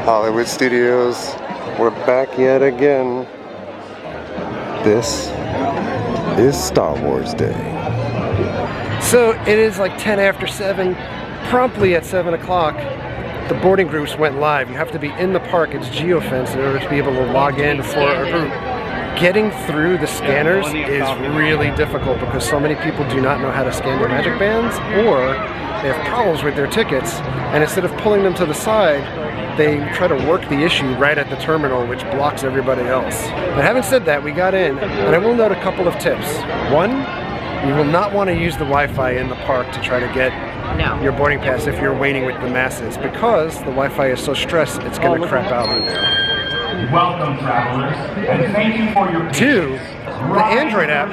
Hollywood Studios, we're back yet again. This is Star Wars Day. So it is like 10 after 7. Promptly at 7 o'clock, the boarding groups went live. You have to be in the park. It's geofenced in order to be able to log in for a group. Getting through the scanners is really difficult because so many people do not know how to scan their magic bands, or they have problems with their tickets, and instead of pulling them to the side, they try to work the issue right at the terminal, which blocks everybody else. But having said that, we got in, and I will note a couple of tips. One, you will not want to use the Wi-Fi in the park to try to get your boarding pass if you're waiting with the masses, because the Wi-Fi is so stressed, it's going to crap out on you. Welcome, travelers, and thank you for your Two, the Android app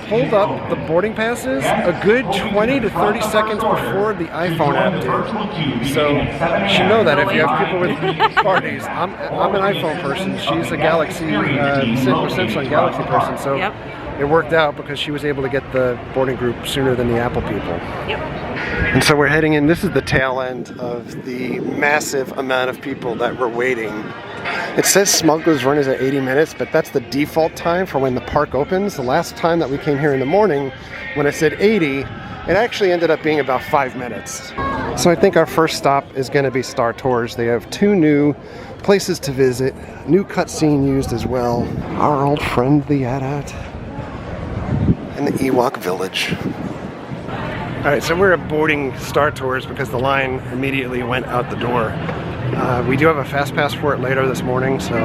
pulled up the boarding passes a good 20 to 30 seconds before the iPhone app did. So you should know that if you have people with parties. I'm an iPhone person. She's a Galaxy, Samsung Galaxy person. So it worked out because she was able to get the boarding group sooner than the Apple people. And so we're heading in. This is the tail end of the massive amount of people that were waiting. It says Smuggler's Run is at 80 minutes, but that's the default time for when the park opens. The last time that we came here in the morning, when it said 80, it actually ended up being about 5 minutes. So I think our first stop is going to be Star Tours. They have 2 new places to visit, new cutscene used as well. Our old friend the AT-AT, and the Ewok Village. Alright, so we're boarding Star Tours because the line immediately went out the door. We do have a fast pass for it later this morning, so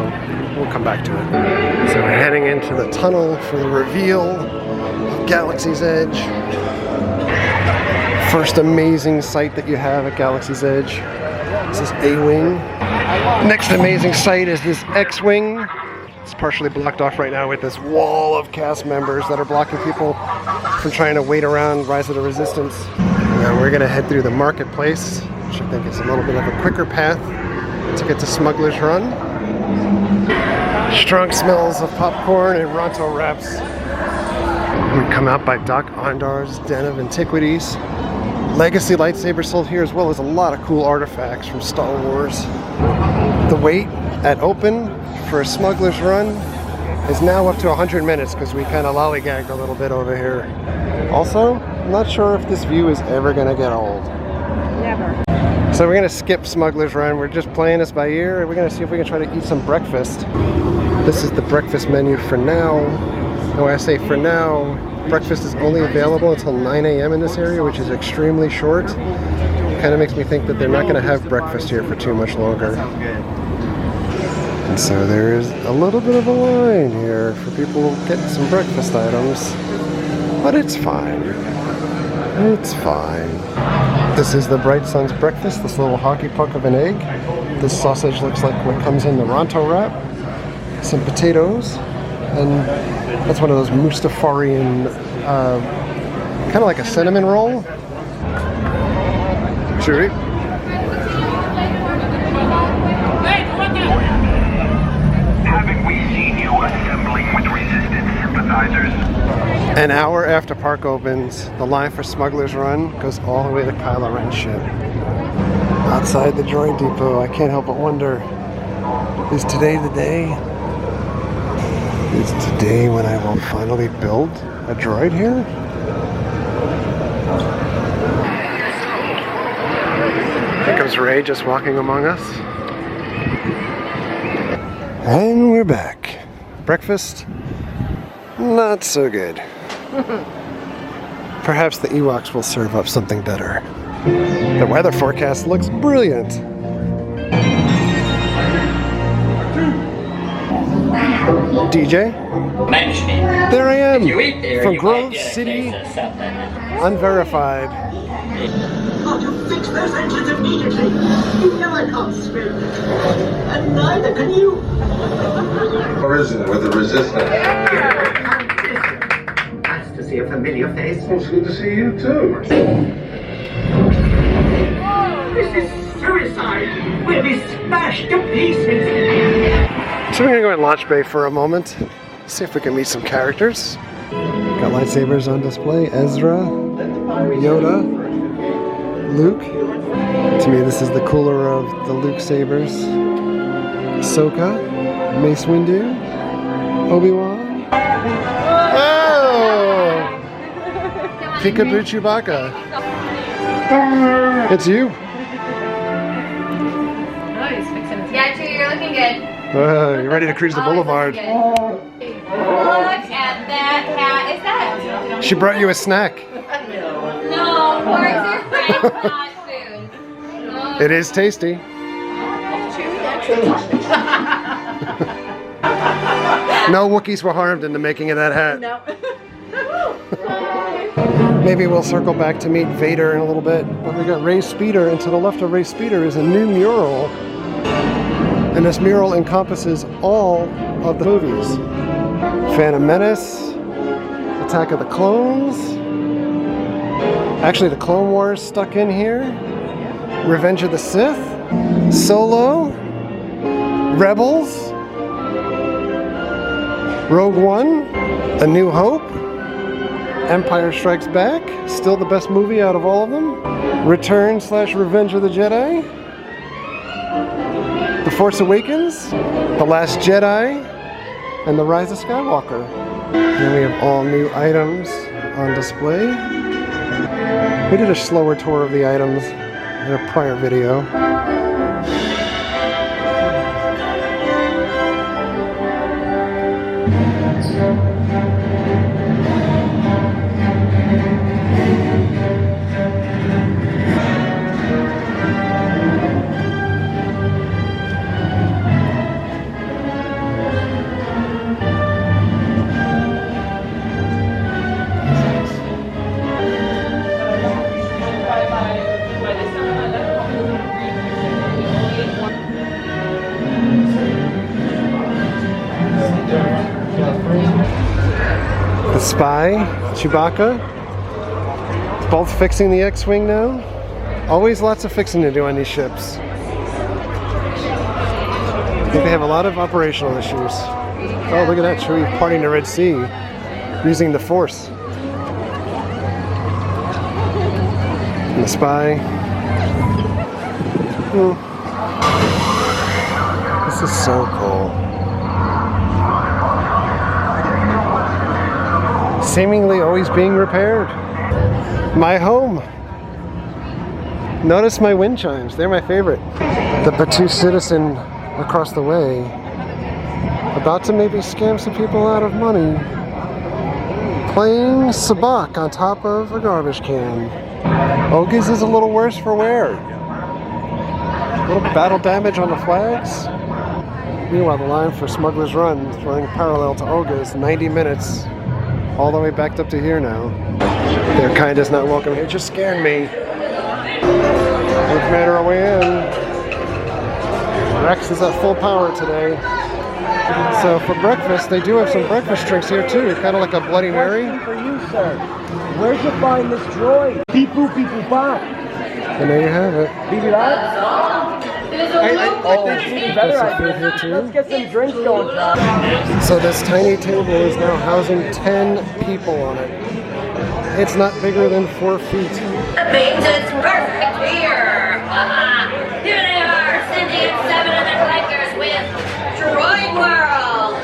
we'll come back to it. So we're heading into the tunnel for the reveal of Galaxy's Edge. First amazing sight that you have at Galaxy's Edge. This is A-Wing. Next amazing sight is this X-Wing. It's partially blocked off right now with this wall of cast members that are blocking people from trying to wait around Rise of the Resistance. Now we're gonna head through the marketplace, which I think is a little bit of a quicker path to get to Smuggler's Run. Strong smells of popcorn and Ronto wraps. We come out by Doc Ondar's Den of Antiquities. Legacy lightsabers sold here, as well as a lot of cool artifacts from Star Wars. The wait at open for a Smuggler's Run is now up to 100 minutes because we kind of lollygagged a little bit over here. Also, I'm not sure if this view is ever going to get old. Never. So we're going to skip Smuggler's Run. We're just playing this by ear. We're going to see if we can try to eat some breakfast. This is the breakfast menu for now. And when I say for now, breakfast is only available until 9 a.m. in this area, which is extremely short. It kind of makes me think that they're not going to have breakfast here for too much longer. And so there is a little bit of a line here for people getting some breakfast items. But it's fine. It's fine. This is the Bright Sun's breakfast, this little hockey puck of an egg. This sausage looks like what comes in the Ronto wrap. Some potatoes. And that's one of those Mustafarian, kind of like a cinnamon roll. Chewy. Haven't we seen you assembling with Resistance sympathizers? An hour after park opens, the line for Smuggler's Run goes all the way to Kylo Ren's ship. Outside the droid depot, I can't help but wonder, is today the day? Is today when I will finally build a droid here? Here comes Rey just walking among us. And we're back. Breakfast? Not so good. Perhaps the Ewoks will serve up something better. The weather forecast looks brilliant. DJ? There I am, from Grove City, unverified. Got to fix those engines immediately. You know I can't swim. And neither can you. Arisen with the Resistance. Nice to see a familiar face. Well, it's good to see you too. This is suicide. We'll be smashed to pieces. So we're gonna go in Launch Bay for a moment, see if we can meet some characters. Got lightsabers on display, Ezra, Yoda, Luke, To me, this is the cooler of the Luke sabers. Ahsoka, Mace Windu, Obi-Wan. Oh! Peekaboo Chewbacca. It's you. Yeah, Chewie, you're looking good. You're ready to cruise the boulevard. Look at that hat. Is that? She brought you a snack. No, porks are friends, not food. It is tasty. No Wookiees were harmed in the making of that hat. No. Maybe we'll circle back to meet Vader in a little bit. But we got Ray Speeder, and to the left of Ray Speeder is a new mural. And this mural encompasses all of the movies. Phantom Menace, Attack of the Clones, actually the Clone Wars stuck in here, Revenge of the Sith, Solo, Rebels, Rogue One, A New Hope, Empire Strikes Back, still the best movie out of all of them, Return/Revenge of the Jedi, The Force Awakens, The Last Jedi, and The Rise of Skywalker. And we have all new items on display. We did a slower tour of the items in a prior video. The Spy, Chewbacca, both fixing the X-Wing now. Always lots of fixing to do on these ships. I think they have a lot of operational issues. Oh, look at that, Chewie parting the Red Sea using the Force. And the Spy. This is so cool. Seemingly always being repaired. My home. Notice my wind chimes. They're my favorite. The Batu citizen across the way, about to maybe scam some people out of money, playing sabacc on top of a garbage can. Ogies is a little worse for wear. A little battle damage on the flags. Meanwhile, the line for Smuggler's Run, running parallel to Oga's, 90 minutes. All the way backed up to here now. Their kind is not welcome. It just scared me. We've made our way in. Rex is at full power today. So for breakfast, they do have some breakfast drinks here too. Kind of like a Bloody Mary. For you, sir. Where'd you find this droid? Beep boop beep boop bop. And there you have it. Beep it up. That's some food here too. Let's get some drinks going, John. So this tiny table is now housing 10 people on it. It's not bigger than 4 feet. It's perfect here. Here they are, Cindy and 7 other collectors with Droid World.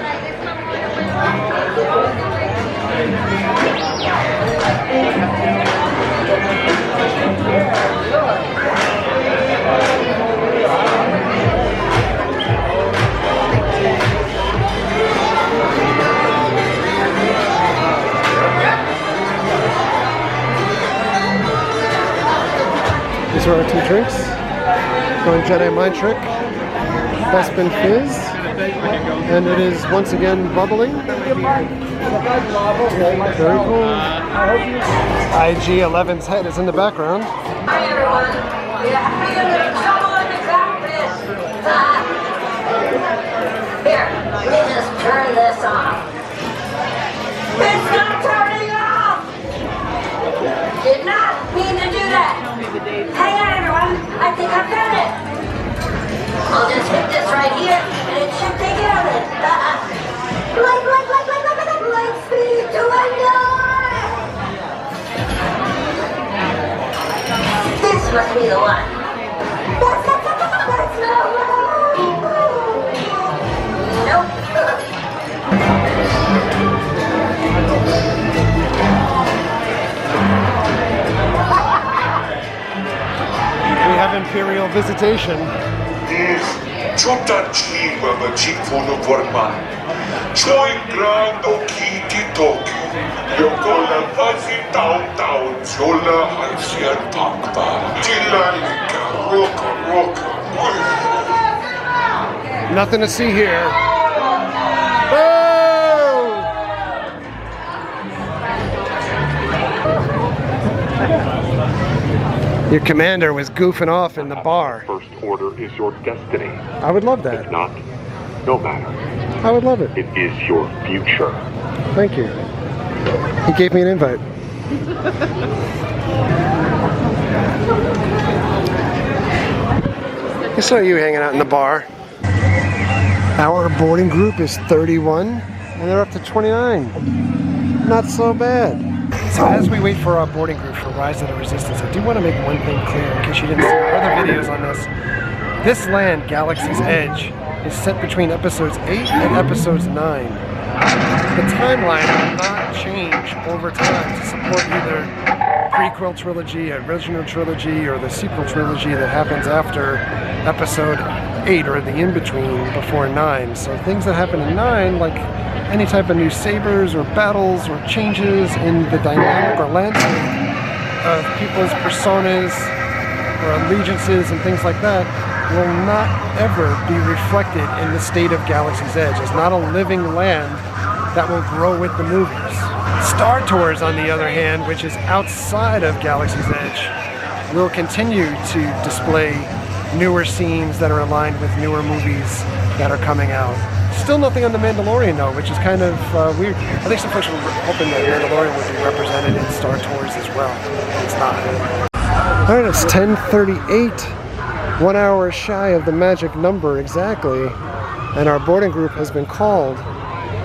These are our 2 drinks. Going Jedi Mind Trick, Bespin Fizz, and it is once again bubbling. Very cool. IG-11's head is in the background. Hi everyone. Trouble in the cockpit. Here, let me just turn this off. It's not turning off! Did not mean to do that. Hang on everyone, I think I've got it. I'll just hit this right here and it should take care of it. Light speed to window! This must be the one. aerial visitation. Nothing to see here. Oh! Your commander was goofing off in the bar. First order is your destiny. I would love that. If not, no matter. I would love it. It is your future. Thank you. He gave me an invite. I saw you hanging out in the bar. Our boarding group is 31, and they're up to 29. Not so bad. So as we wait for our boarding group for Rise of the Resistance, I do want to make one thing clear in case you didn't see our other videos on this. This land, Galaxy's Edge, is set between episodes 8 and episodes 9. The timeline will not change over time to support either prequel trilogy, original trilogy, or the sequel trilogy that happens after episode 8 or the in-between before 9. So things that happen in 9, like any type of new sabers or battles or changes in the dynamic or landscape of people's personas or allegiances and things like that, will not ever be reflected in the state of Galaxy's Edge. It's not a living land that will grow with the movies. Star Tours, on the other hand, which is outside of Galaxy's Edge, will continue to display newer scenes that are aligned with newer movies that are coming out. Still nothing on The Mandalorian though, which is kind of weird. I think some folks were hoping that Mandalorian would be represented in Star Tours as well. It's not. Alright, it's 10:38. 1 hour shy of the magic number exactly. And our boarding group has been called.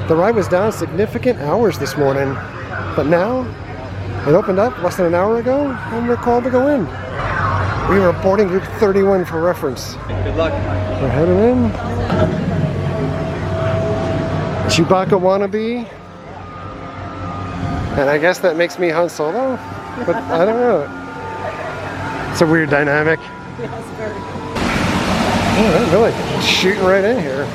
The ride was down significant hours this morning, but now it opened up less than an hour ago and we're called to go in. We were boarding group 31 for reference. Good luck. We're heading in. Chewbacca wannabe. And I guess that makes me Han Solo, but I don't know. It's a weird dynamic. Oh, they're really shooting right in here.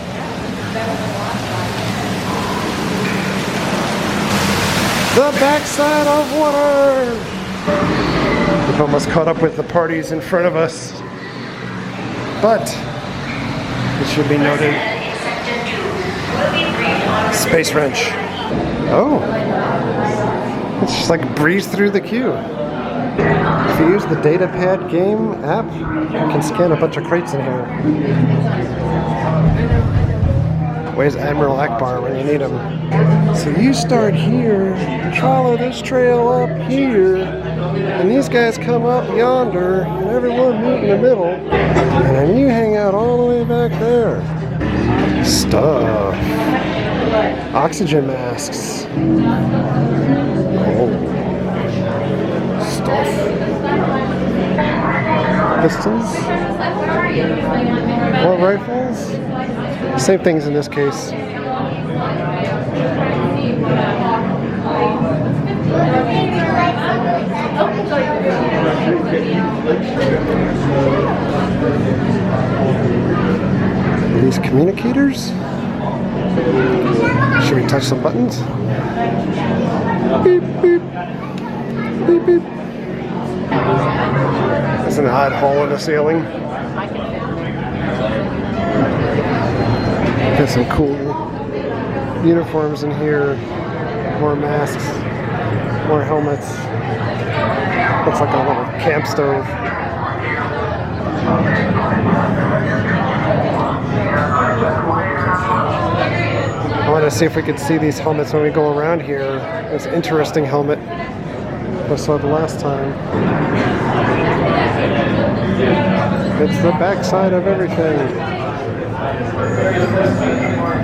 The backside of water! We've almost caught up with the parties in front of us. But, it should be noted, Space Wrench. Oh, it's just like breeze through the queue. If you use the Datapad game app, you can scan a bunch of crates in here. Where's Admiral Akbar when you need him? So you start here, follow this trail up here, and these guys come up yonder, and everyone meet in the middle, and then you hang out all the way back there. Stuff. Oxygen masks. Oh. Stuff. Pistols. More rifles. Same things in this case. Are these communicators? Should we touch some buttons? Beep, beep. Beep, beep. There's an odd hole in the ceiling. Got some cool uniforms in here. More masks. More helmets. Looks like a little camp stove. I want to see if we could see these helmets when we go around here. This interesting helmet I saw the last time. It's the backside of everything.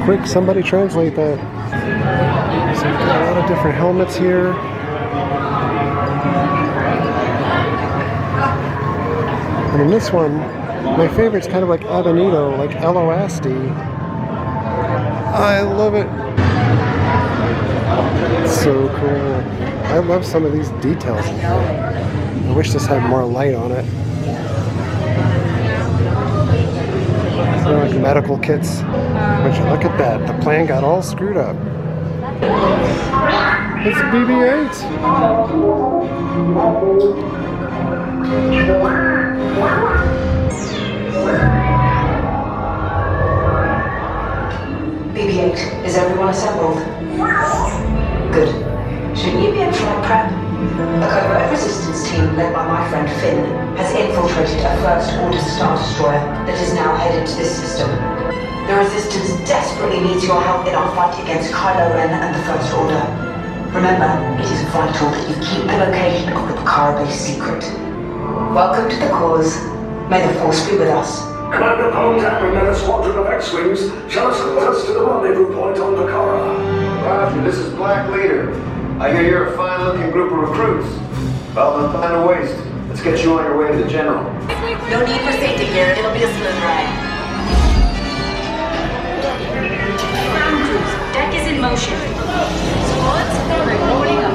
Quick, somebody translate that. So we've got a lot of different helmets here. And in this one, my favorite's kind of like Abonito, like Eloasti. I love it. It's so cool. I love some of these details in here. I wish this had more light on it. medical kits. Would you look at that? The plan got all screwed up. It's BB-8. BB-8, is everyone assembled? Good. Shouldn't you be at flight prep? A covert resistance team led by my friend Finn has infiltrated a First Order Star Destroyer that is now headed to this system. The Resistance desperately needs your help in our fight against Kylo Ren and the First Order. Remember, it is vital that you keep the location of the Bakara base secret. Welcome to the cause. May the Force be with us. Commander Pontam and a squadron of X-Wings shall escort us to the rendezvous point on Bakara. Roger, this is Black Leader. I hear you're a fine-looking group of recruits. Well, then find a waste. Let's get you on your way to the General. No need for safety gear. It'll be a smooth ride. Ground crews, deck is in motion. Squads, reporting up.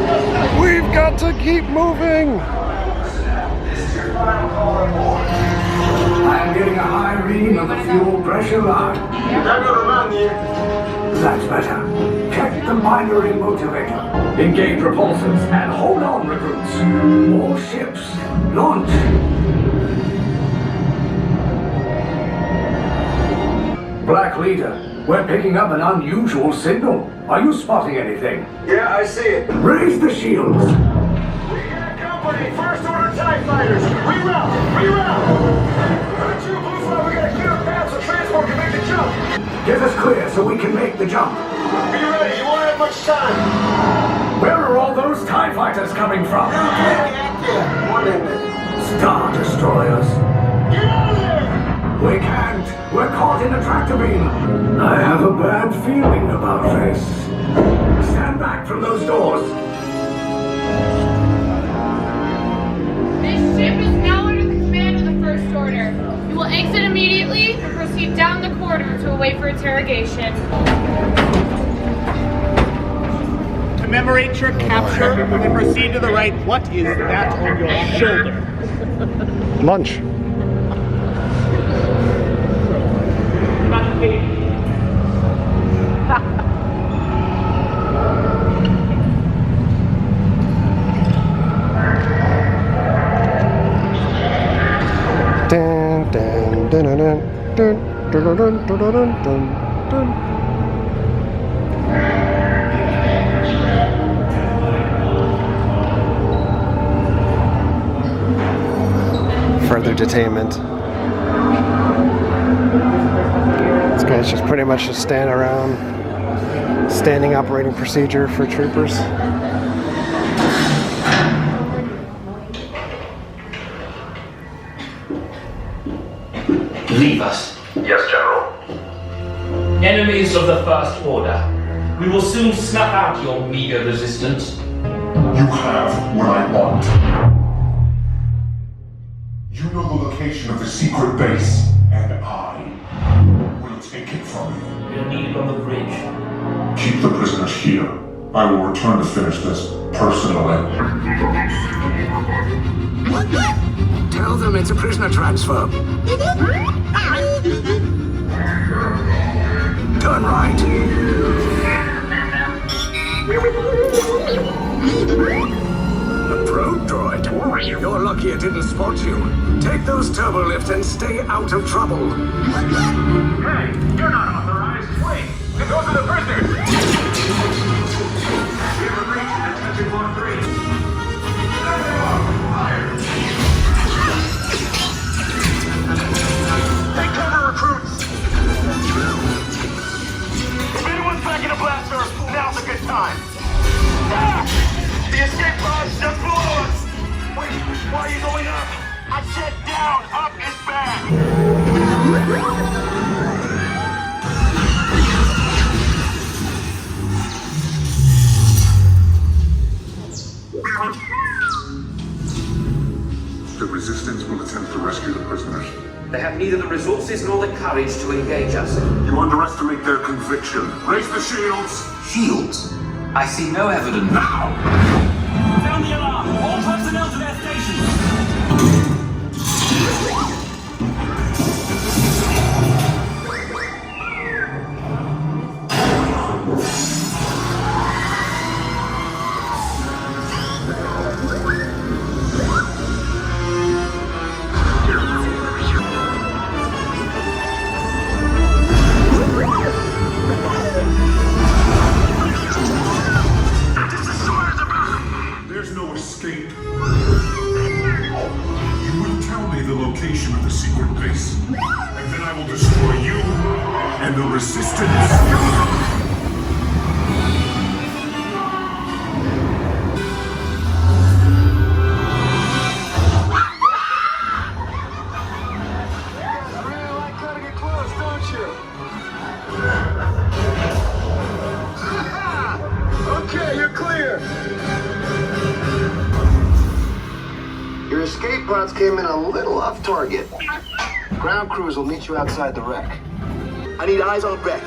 We've got to keep moving. I'm getting a high reading on the fuel pressure line. That's better. Check the binary motivator. Engage propulsors and hold on, recruits. More ships. Launch. Black Leader, we're picking up an unusual signal. Are you spotting anything? Yeah, I see it. Raise the shields. We got company. First Order TIE Fighters. Reroute. Reroute. We gotta clear a path so transport can make the jump. Get us clear so we can make the jump. Be ready. You won't have much time. Where are all those TIE fighters coming from? Star Destroyers. Get out of there! We can't. We're caught in a tractor beam. I have a bad feeling about this. Stand back from those doors. This ship is now under the command of the First Order. You will exit immediately and proceed down the corridor to await for interrogation. Commemorate your capture and proceed to the right. What is that on your shoulder? Lunch. Dun, dun, dun, dun, dun, dun, dun, dun, dun, dun, dun, dun. Further detainment. This guy's just pretty much just standing around. Standing operating procedure for troopers. Leave us. Yes, General. Enemies of the First Order. We will soon snuff out your meager resistance. You have what I want. You know the location of the secret base, and I will take it from you. We'll need it on the bridge. Keep the prisoners here. I will return to finish this personally. Tell them it's a prisoner transfer. Turn right. A probe droid. You're lucky it didn't spot you. Take those turbo lifts and stay out of trouble. Hey, you're not authorized. Wait, those are the prisoners. We have reached Extension 1-3. Take cover, recruits! If anyone's packing a blaster, now's a good time. Ah! The escape pod's just below us! Wait, why are you going up? I said down, up is bad! The Resistance will attempt to rescue the prisoners. They have neither the resources nor the courage to engage us. You underestimate their conviction. Raise the shields! Shields? I see no evidence. Now! Sound the alarm! All personnel to their stations! and the resistance. Okay, you're clear. Your escape pods came in a little off target. Ground crews will meet you outside the wreck. I need eyes on wreck.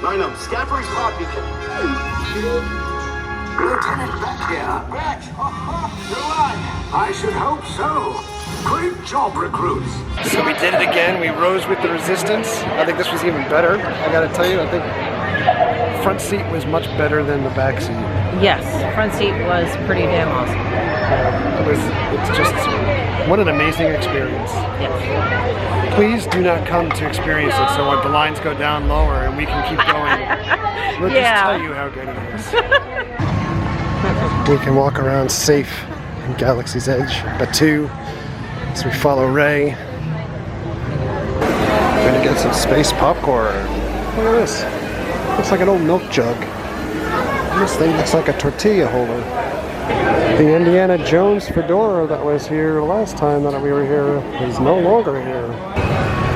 Line up. Scaffold's pod beacon. Lieutenant Beck here. Wreck! You're alive! I should hope so. Great job, recruits. So we did it again. We rose with the resistance. I think this was even better. I gotta tell you, I think front seat was much better than the back seat. Yes, front seat was pretty damn awesome. It's just, what an amazing experience. Yes. Please do not come to experience it so the lines go down lower and we can keep going. We'll just tell you how good it is. We can walk around safe in Galaxy's Edge, Batu, as we follow Rey. We're gonna get some space popcorn. Look at this. Looks like an old milk jug. And this thing looks like a tortilla holder. The Indiana Jones fedora that was here last time that we were here is no longer here.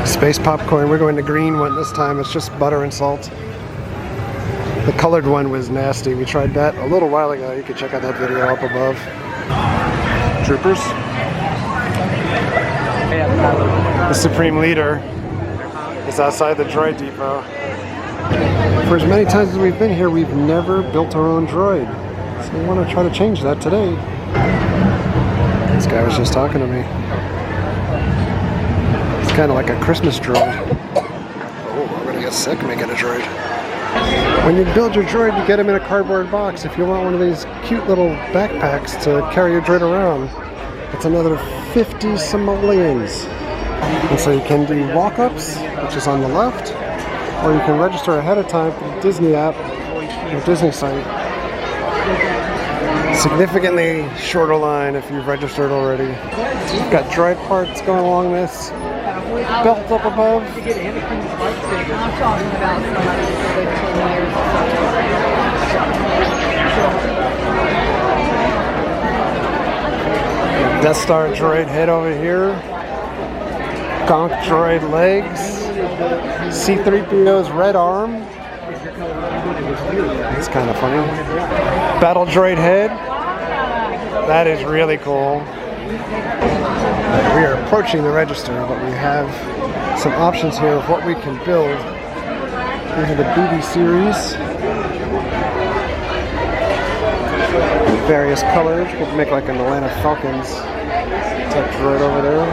Space popcorn, we're going to green one this time. It's just butter and salt. The colored one was nasty. We tried that a little while ago. You can check out that video up above. Troopers. The Supreme Leader is outside the droid depot. For as many times as we've been here, we've never built our own droid. So we want to try to change that today. This guy was just talking to me. It's kind of like a Christmas droid. Oh, I'm going to get sick making a droid. When you build your droid, you get them in a cardboard box. If you want one of these cute little backpacks to carry your droid around, it's another 50 simoleons. And so you can do walk-ups, which is on the left, or you can register ahead of time for the Disney app or Disney site. Significantly shorter line if you've registered already. You've got droid parts going along this, belt up above. Death Star droid head over here. Gonk droid legs. C-3PO's red arm. That's kind of funny. Battle droid head. That is really cool. We are approaching the register, but we have some options here of what we can build. These are the BB series. Various colors. We could make like an Atlanta Falcons type droid over there.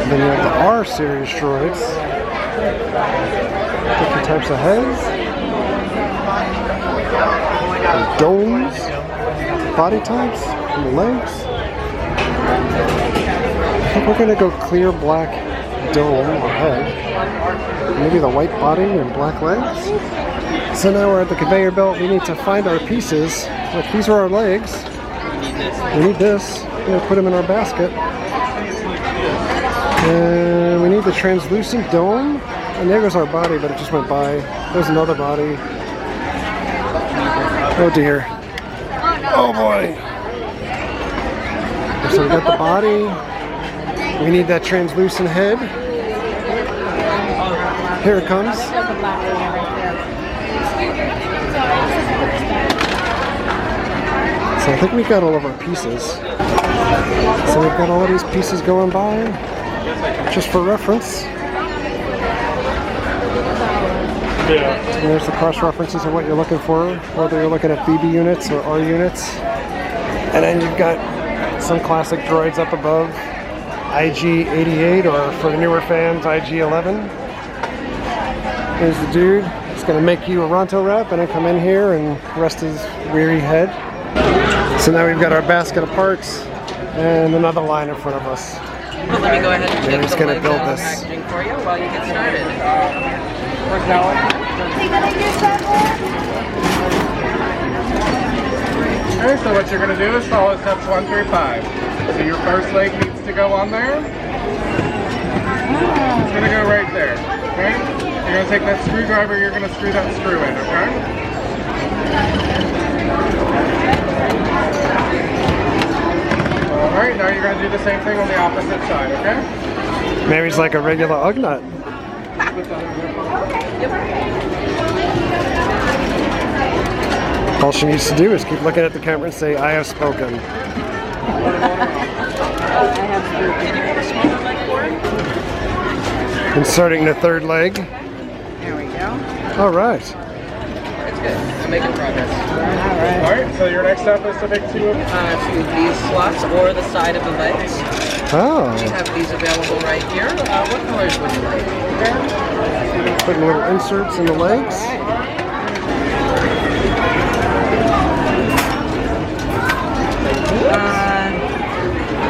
And then you have the R series droids. Different types of heads. And domes. Body types. And legs. I think we're going to go clear black dome or head. Maybe the white body and black legs. So now we're at the conveyor belt. We need to find our pieces. Like these are our legs. We need this. We're going to put them in our basket. And we need the translucent dome. And there goes our body, but it just went by. There's another body. Oh dear. Oh boy. So we got the body. We need that translucent head. Here it comes. So I think we got all of our pieces. So we've got all of these pieces going by, just for reference. And there's the cross references of what you're looking for, whether you're looking at BB units or R units. And then you've got some classic droids up above, IG-88, or for the newer fans, IG-11. Here's the dude. He's going to make you a Ronto wrap and then come in here and rest his weary head. So now we've got our basket of parts and another line in front of us. But let me go ahead and We're just going to build this. packaging for you while you get started. Okay, so what you're going to do is follow steps 1 through 5. So your first leg needs to go on there. It's going to go right there. Okay? You're going to take that screwdriver, you're going to screw that screw in, okay? Alright, now you're going to do the same thing on the opposite side, okay? Mary's like a regular Ugnut. All she needs to do is keep looking at the camera and say, I have spoken. Inserting the third leg. There we go. All right. It's good. I'm making progress. All right, so your next step is to make 2 of these slots or the side of the legs. Oh. We have these available right here. What colors would you like? Putting little inserts in the legs.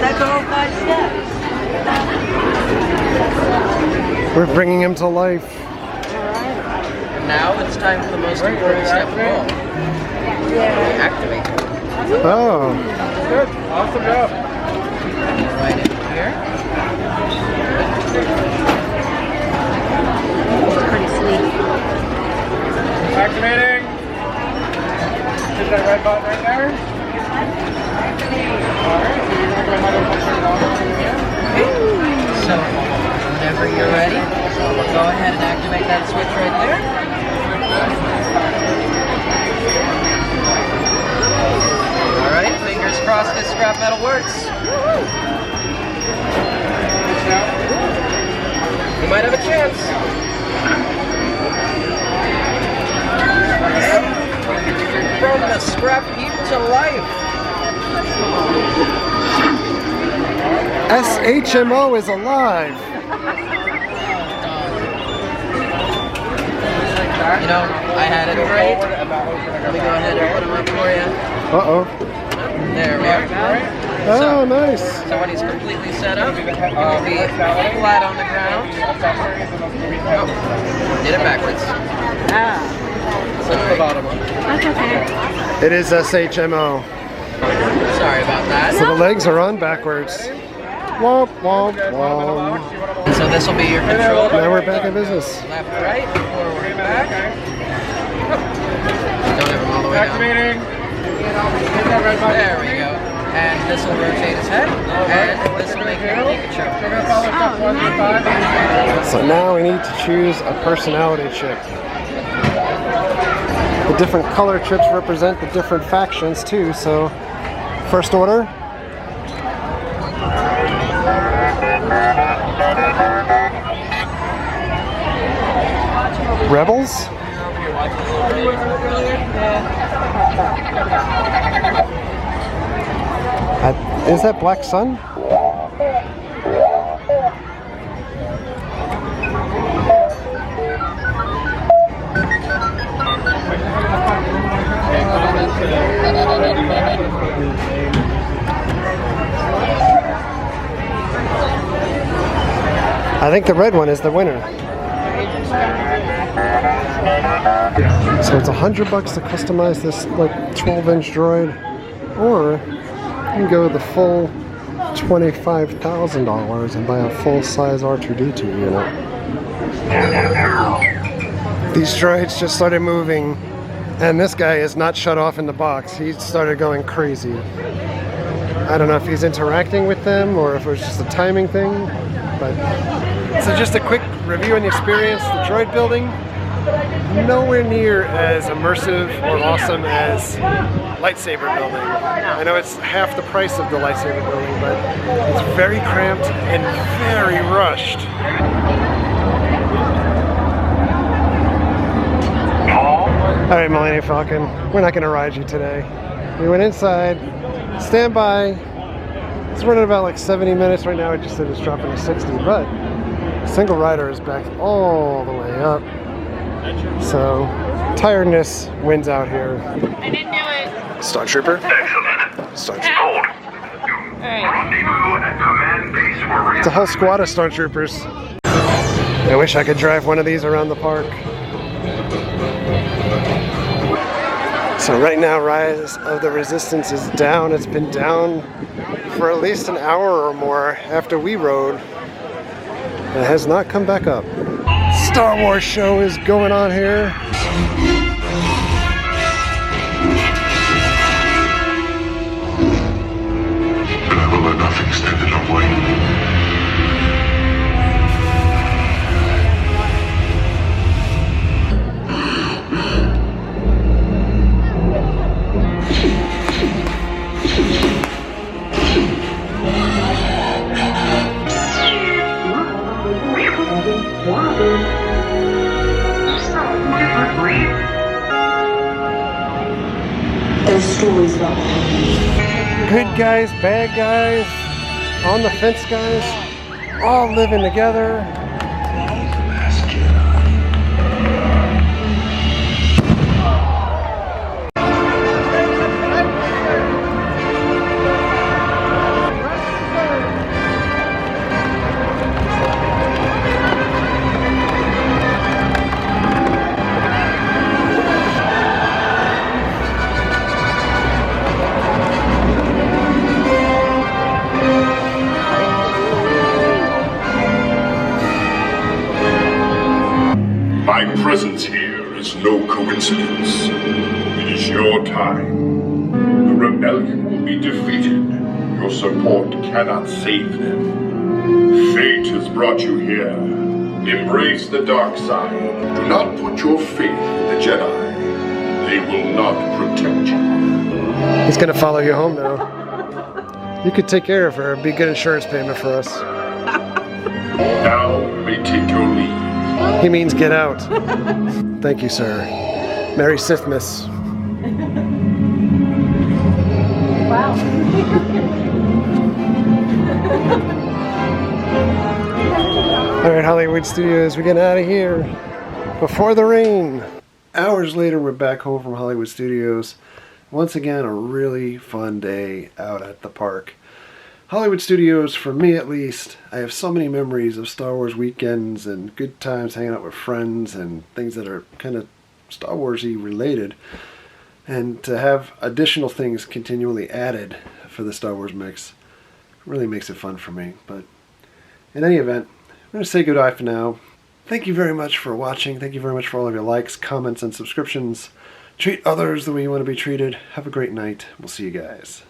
That's all 5 steps. We're bringing him to life. Now it's time for the most important step of all. Activate. Oh. Good. Awesome job. Right in here. It's pretty sweet. Activating. Hit that red button right there. Alright, so you're going to go ahead and turn it on again. So, whenever you're ready, go ahead and activate that switch right there. Alright, fingers crossed this scrap metal works. You might have a chance. From the scrap heap to life. SHMO is alive. You know, I had it great. Let me go ahead and put them up for you. Uh-oh. There we are. Oh, nice. So when he's completely set up, he'll be flat on the ground. Oh, did it backwards. So the bottom one. That's okay. It is SHMO. Sorry about that. So the legs are on backwards. Womp, womp, womp. And so this will be your control. Now we're back in business. Left, right, forward, back. Don't have him all the way down. Activating. There we go. And this will rotate his head. And this will make him Pikachu. So now we need to choose a personality chip. The different color chips represent the different factions too, so first order. Rebels. Is that Black Sun? I think the red one is the winner. So it's $100 to customize this like 12-inch droid, or you can go the full $25,000 and buy a full-size R2-D2 unit. These droids just started moving, and this guy is not shut off in the box. He started going crazy. I don't know if he's interacting with them or if it was just a timing thing, but... So just a quick review on the experience. The droid building, nowhere near as immersive or awesome as lightsaber building. I know it's half the price of the lightsaber building, but it's very cramped and very rushed. All right, Millennium Falcon, we're not going to ride you today. We went inside, stand by. It's running about like 70 minutes right now. I just said it's dropping to 60, but single rider is back all the way up. So tiredness wins out here. I didn't do it. Star Trooper. Excellent. Star Trooper. Alright. Rendezvous at command base for It's a whole squad of Star Troopers. I wish I could drive one of these around the park. So right now, Rise of the Resistance is down. It's been down for at least an hour or more after we rode. It has not come back up. Star Wars show is going on here. Travel enough extended away. There's stories about Good guys, bad guys, on the fence guys, all living together. My presence here is no coincidence. It is your time. The rebellion will be defeated. Your support cannot save them. Fate has brought you here. Embrace the dark side. Do not put your faith in the Jedi. They will not protect you. He's gonna follow you home now. You could take care of her. It'd be a good insurance payment for us. Now you may take your leave. He means get out. Thank you, sir. Merry Sithmas. Wow. Alright, Hollywood Studios, we're getting out of here before the rain. Hours later, we're back home from Hollywood Studios. Once again, a really fun day out at the park. Hollywood Studios, for me at least, I have so many memories of Star Wars weekends and good times hanging out with friends and things that are kind of Star Wars-y related. And to have additional things continually added for the Star Wars mix really makes it fun for me. But in any event, I'm going to say goodbye for now. Thank you very much for watching. Thank you very much for all of your likes, comments, and subscriptions. Treat others the way you want to be treated. Have a great night. We'll see you guys.